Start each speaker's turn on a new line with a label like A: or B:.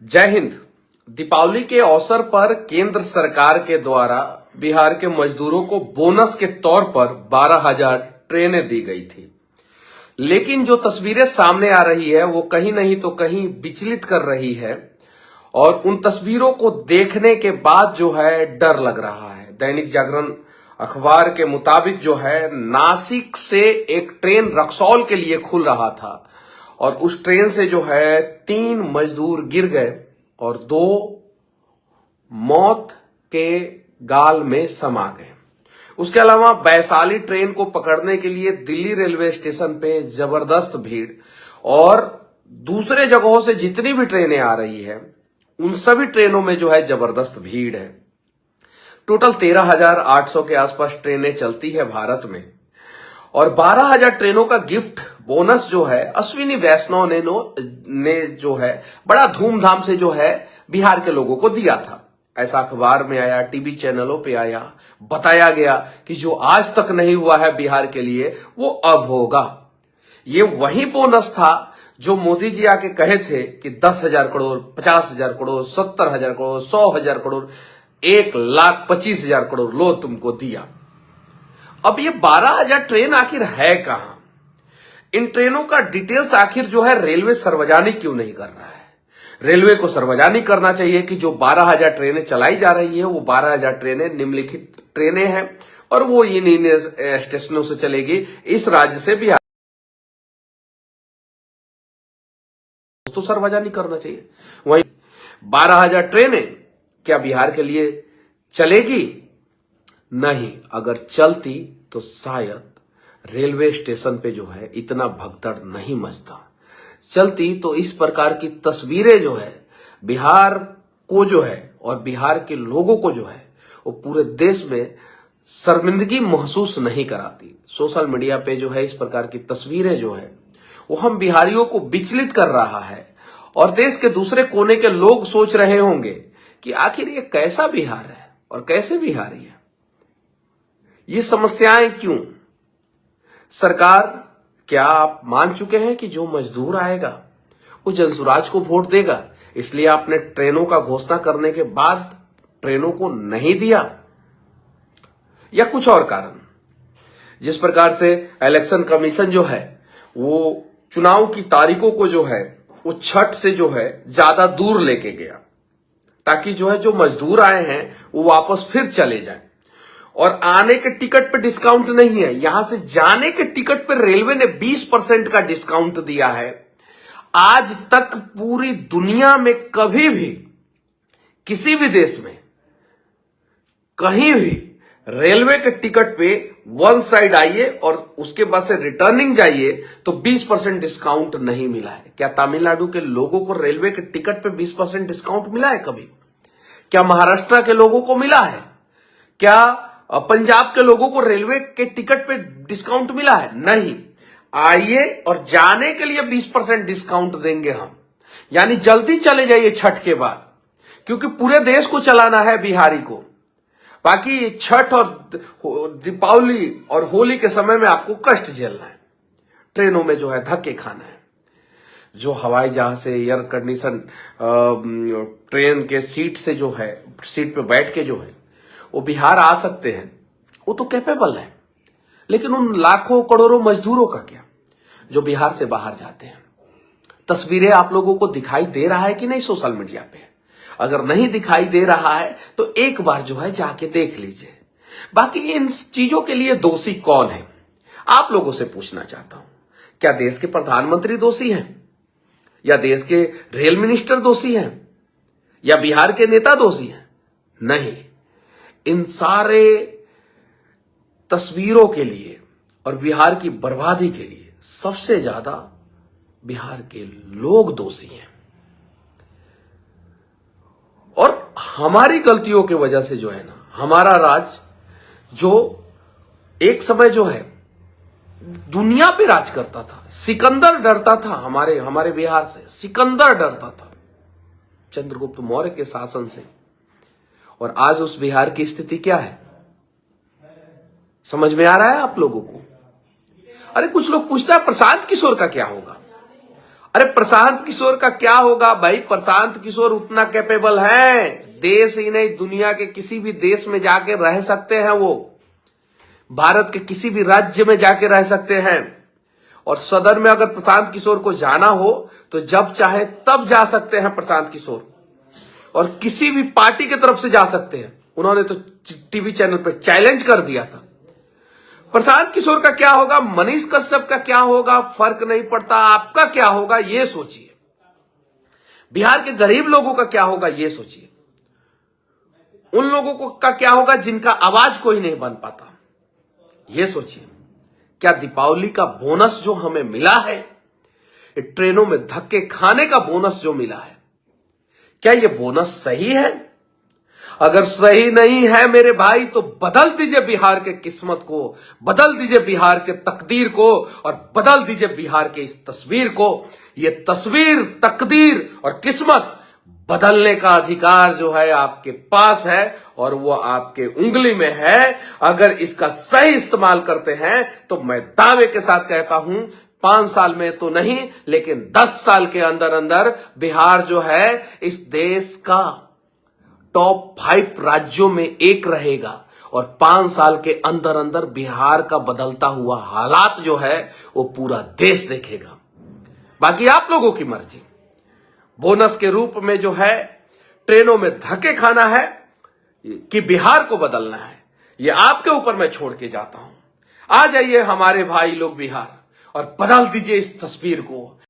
A: जय हिंद। दीपावली के अवसर पर केंद्र सरकार के द्वारा बिहार के मजदूरों को बोनस के तौर पर 12,000 ट्रेनें दी गई थी। लेकिन जो तस्वीरें सामने आ रही है वो कहीं नहीं तो कहीं विचलित कर रही है और उन तस्वीरों को देखने के बाद जो है डर लग रहा है। दैनिक जागरण अखबार के मुताबिक जो है नासिक से एक ट्रेन रक्सौल के लिए खुल रहा था और उस ट्रेन से जो है 3 मजदूर गिर गए और 2 मौत के गाल में समा गए। उसके अलावा वैशाली ट्रेन को पकड़ने के लिए दिल्ली रेलवे स्टेशन पे जबरदस्त भीड़ और दूसरे जगहों से जितनी भी ट्रेनें आ रही है उन सभी ट्रेनों में जो है जबरदस्त भीड़ है। टोटल 13,800 के आसपास ट्रेनें चलती है भारत में और 12,000 ट्रेनों का गिफ्ट बोनस जो है अश्विनी वैष्णव ने जो है बड़ा धूमधाम से जो है बिहार के लोगों को दिया था। ऐसा अखबार में आया, टीवी चैनलों पे आया, बताया गया कि जो आज तक नहीं हुआ है बिहार के लिए वो अब होगा। ये वही बोनस था जो मोदी जी आके कहे थे कि 10,000 करोड़, 50,000 करोड़, 70,000 करोड़, 100,000 करोड़, 1,25,000 करोड़ लो तुमको दिया। अब ये 12,000 ट्रेन आखिर है कहां? इन ट्रेनों का डिटेल्स आखिर जो है रेलवे सार्वजनिक क्यों नहीं कर रहा है? रेलवे को सार्वजनिक करना चाहिए कि जो 12,000 ट्रेनें चलाई जा रही है वो 12,000 ट्रेनें निम्नलिखित ट्रेनें हैं और वो इन स्टेशनों से चलेगी इस राज्य से बिहार। तो सार्वजनिक करना चाहिए। वहीं 12,000 ट्रेनें क्या बिहार के लिए चलेगी? नहीं। अगर चलती तो शायद रेलवे स्टेशन पे जो है इतना भगदड़ नहीं मचता। चलती तो इस प्रकार की तस्वीरें जो है बिहार को जो है और बिहार के लोगों को जो है वो पूरे देश में शर्मिंदगी महसूस नहीं कराती। सोशल मीडिया पे जो है इस प्रकार की तस्वीरें जो है वो हम बिहारियों को विचलित कर रहा है और देश के दूसरे कोने के लोग सोच रहे होंगे कि आखिर ये कैसा बिहार है और कैसे बिहारी है, ये समस्याएं क्यों? सरकार, क्या आप मान चुके हैं कि जो मजदूर आएगा वो जनसुराज को वोट देगा, इसलिए आपने ट्रेनों का घोषणा करने के बाद ट्रेनों को नहीं दिया? या कुछ और कारण? जिस प्रकार से इलेक्शन कमीशन जो है वो चुनाव की तारीखों को जो है वो छठ से जो है ज्यादा दूर लेके गया ताकि जो है जो मजदूर आए हैं वो वापस फिर चले जाएं। और आने के टिकट पे डिस्काउंट नहीं है, यहां से जाने के टिकट पे रेलवे ने 20% का डिस्काउंट दिया है। आज तक पूरी दुनिया में कभी भी किसी भी देश में कहीं भी रेलवे के टिकट पे वन साइड आइए और उसके बाद से रिटर्निंग जाइए तो 20% डिस्काउंट नहीं मिला है। क्या तमिलनाडु के लोगों को रेलवे के टिकट पे 20% डिस्काउंट मिला है कभी? क्या महाराष्ट्र के लोगों को मिला है? क्या पंजाब के लोगों को रेलवे के टिकट पे डिस्काउंट मिला है? नहीं। आइए और जाने के लिए 20% डिस्काउंट देंगे हम, यानी जल्दी चले जाइए छठ के बाद, क्योंकि पूरे देश को चलाना है बिहारी को। बाकी छठ और दीपावली और होली के समय में आपको कष्ट झेलना है, ट्रेनों में जो है धक्के खाना है। जो हवाई जहाज से एयर कंडीशन ट्रेन के सीट से जो है सीट पे बैठ के जो है वो बिहार आ सकते हैं, वो तो कैपेबल है। लेकिन उन लाखों करोड़ों मजदूरों का क्या जो बिहार से बाहर जाते हैं? तस्वीरें आप लोगों को दिखाई दे रहा है कि नहीं सोशल मीडिया पे? अगर नहीं दिखाई दे रहा है तो एक बार जो है जाके देख लीजिए। बाकी इन चीजों के लिए दोषी कौन है, आप लोगों से पूछना चाहता हूं। क्या देश के प्रधानमंत्री दोषी हैं, या देश के रेल मिनिस्टर दोषी हैं, या बिहार के नेता दोषी हैं? नहीं। इन सारे तस्वीरों के लिए और बिहार की बर्बादी के लिए सबसे ज्यादा बिहार के लोग दोषी हैं और हमारी गलतियों की वजह से जो है ना हमारा राज जो एक समय जो है दुनिया पे राज करता था, सिकंदर डरता था हमारे बिहार से, सिकंदर डरता था चंद्रगुप्त मौर्य के शासन से। और आज उस बिहार की स्थिति क्या है, समझ में आ रहा है आप लोगों को? अरे कुछ लोग पूछता है प्रशांत किशोर का क्या होगा? अरे प्रशांत किशोर का क्या होगा भाई? प्रशांत किशोर उतना कैपेबल है, देश ही नहीं दुनिया के किसी भी देश में जाके रह सकते हैं वो, भारत के किसी भी राज्य में जाके रह सकते हैं। और सदन में अगर प्रशांत किशोर को जाना हो तो जब चाहे तब जा सकते हैं प्रशांत किशोर, और किसी भी पार्टी की तरफ से जा सकते हैं। उन्होंने तो टीवी चैनल पर चैलेंज कर दिया था। प्रशांत किशोर का क्या होगा, मनीष कश्यप का क्या होगा, फर्क नहीं पड़ता। आपका क्या होगा ये सोचिए, बिहार के गरीब लोगों का क्या होगा ये सोचिए, उन लोगों को का क्या होगा जिनका आवाज कोई नहीं बन पाता, ये सोचिए। क्या दीपावली का बोनस जो हमें मिला है, ट्रेनों में धक्के खाने का बोनस जो मिला है, क्या ये बोनस सही है? अगर सही नहीं है मेरे भाई तो बदल दीजिए बिहार के किस्मत को, बदल दीजिए बिहार के तकदीर को, और बदल दीजिए बिहार के इस तस्वीर को। ये तस्वीर, तकदीर और किस्मत बदलने का अधिकार जो है आपके पास है, और वो आपके उंगली में है। अगर इसका सही इस्तेमाल करते हैं तो मैं दावे के साथ कहता हूं 5 साल में तो नहीं, लेकिन 10 साल के अंदर अंदर बिहार जो है इस देश का टॉप 5 राज्यों में एक रहेगा। और 5 साल के अंदर अंदर बिहार का बदलता हुआ हालात जो है वो पूरा देश देखेगा। बाकी आप लोगों की मर्जी। बोनस के रूप में जो है ट्रेनों में धक्के खाना है कि बिहार को बदलना है, ये आपके ऊपर मैं छोड़ के जाता हूं। आ जाइए हमारे भाई लोग बिहार और बदल दीजिए इस तस्वीर को।